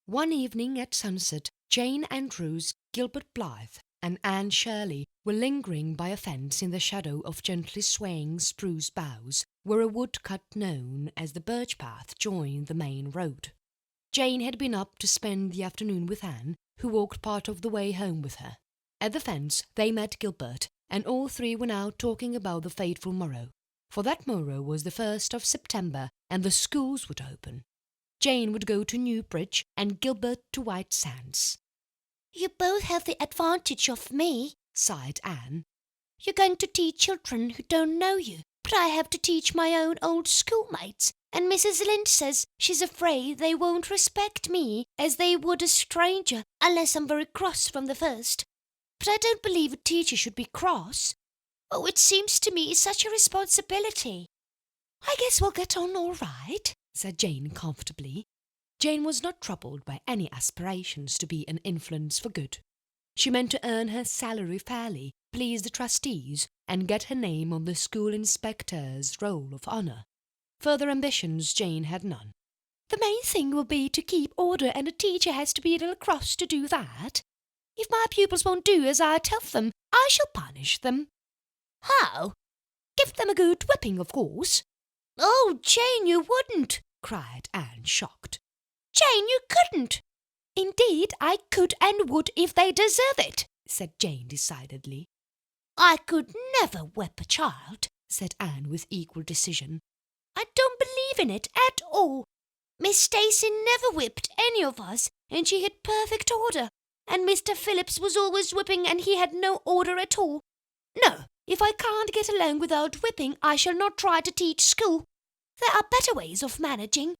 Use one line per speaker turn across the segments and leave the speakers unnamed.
One evening at sunset, Jane Andrews, Gilbert Blythe, and Anne Shirley were lingering by a fence in the shadow of gently swaying spruce boughs, where a woodcut known as the birch path joined the main road. Jane had been up to spend the afternoon with Anne, who walked part of the way home with her. At the fence they met Gilbert, and all three were now talking about the fateful morrow. For that morrow was the 1st of September, and the schools would open. Jane would go to Newbridge and Gilbert to White Sands.
"You both have the advantage of me,"
sighed Anne.
"You're going to teach children who don't know you, but I have to teach my own old schoolmates, and Mrs. Lynde says she's afraid they won't respect me as they would a stranger unless I'm very cross from the first. But I don't believe a teacher should be cross. Oh, it seems to me such a responsibility."
"I guess we'll get on all right," said Jane comfortably. Jane was not troubled by any aspirations to be an influence for good. She meant to earn her salary fairly, please the trustees, and get her name on the school inspector's roll of honour. Further ambitions Jane had none. "The main thing will be to keep order, and a teacher has to be a little cross to do that. If my pupils won't do as I tell them, I shall punish them."
"How?"
"Give them a good whipping, of course."
"Oh, Jane, you wouldn't!"
cried Anne, shocked.
"Jane, you couldn't!"
"Indeed, I could and would if they deserve it," said Jane decidedly.
"I could never whip a child,"
said Anne with equal decision.
"I don't believe in it at all. Miss Stacy never whipped any of us, and she had perfect order. And Mr. Phillips was always whipping, and he had no order at all. No, if I can't get along without whipping, I shall not try to teach school. There are better ways of managing.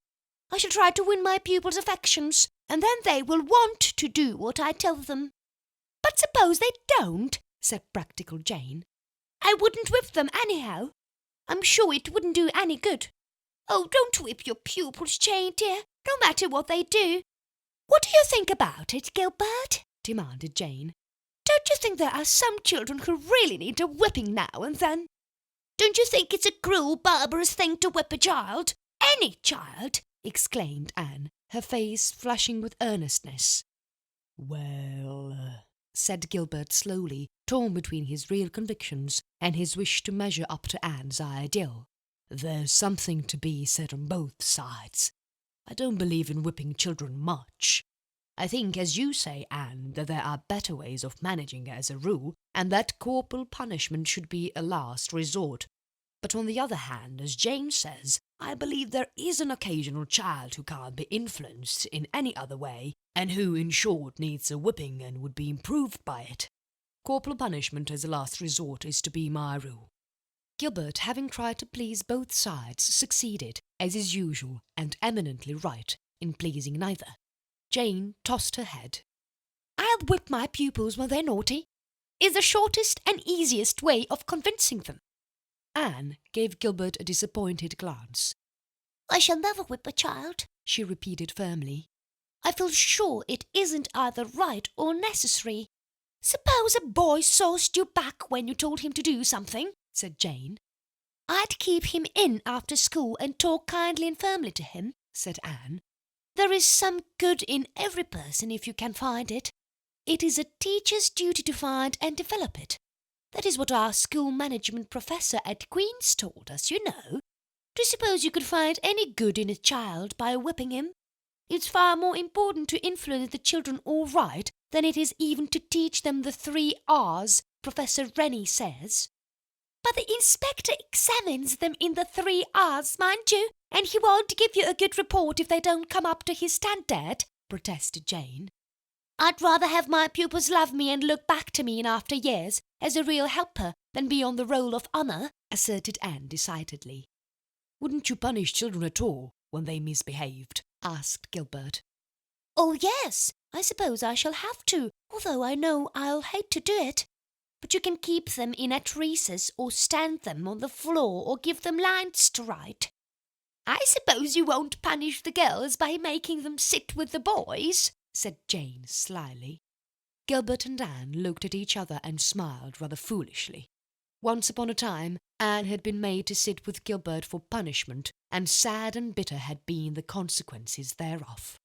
I shall try to win my pupils' affections, and then they will want to do what I tell them."
"But suppose they don't," said practical Jane.
"I wouldn't whip them anyhow. I'm sure it wouldn't do any good. Oh, don't whip your pupils, Jane dear, no matter what they do."
"What do you think about it, Gilbert?" demanded Jane. "Don't you think there are some children who really need a whipping now and then?"
"Don't you think it's a cruel, barbarous thing to whip a child? Any child?"
exclaimed Anne, her face flushing with earnestness. "Well," said Gilbert slowly, torn between his real convictions and his wish to measure up to Anne's ideal. "There's something to be said on both sides. I don't believe in whipping children much. I think, as you say, Anne, that there are better ways of managing as a rule, and that corporal punishment should be a last resort. But on the other hand, as Jane says, I believe there is an occasional child who can't be influenced in any other way, and who, in short, needs a whipping and would be improved by it. Corporal punishment as a last resort is to be my rule." Gilbert, having tried to please both sides, succeeded, as is usual and eminently right, in pleasing neither. Jane tossed her head. "I'll whip my pupils when they're naughty. It's the shortest and easiest way of convincing them." Anne gave Gilbert a disappointed glance.
"I shall never whip a child,"
she repeated firmly.
"I feel sure it isn't either right or necessary."
"Suppose a boy sauced you back when you told him to do something," said Jane. "I'd keep him in after school and talk kindly and firmly to him," said Anne. "There is some good in every person if you can find it. It is a teacher's duty to find and develop it. That is what our school management professor at Queen's told us, you know. Do you suppose you could find any good in a child by whipping him? It's far more important to influence the children all right than it is even to teach them the 3 R's Professor Rennie says." "But the inspector examines them in the 3 R's, mind you, and he won't give you a good report if they don't come up to his standard," protested Jane. "I'd rather have my pupils love me and look back to me in after years as a real helper than be on the roll of honour," asserted Anne decidedly. "Wouldn't you punish children at all when they misbehaved?" asked Gilbert.
"Oh, yes, I suppose I shall have to, although I know I'll hate to do it. But you can keep them in at recess or stand them on the floor or give them lines to write." "I suppose you won't punish the girls by making them sit with the boys?" said Jane slyly.
Gilbert and Anne looked at each other and smiled rather foolishly. Once upon a time, Anne had been made to sit with Gilbert for punishment, and sad and bitter had been the consequences thereof.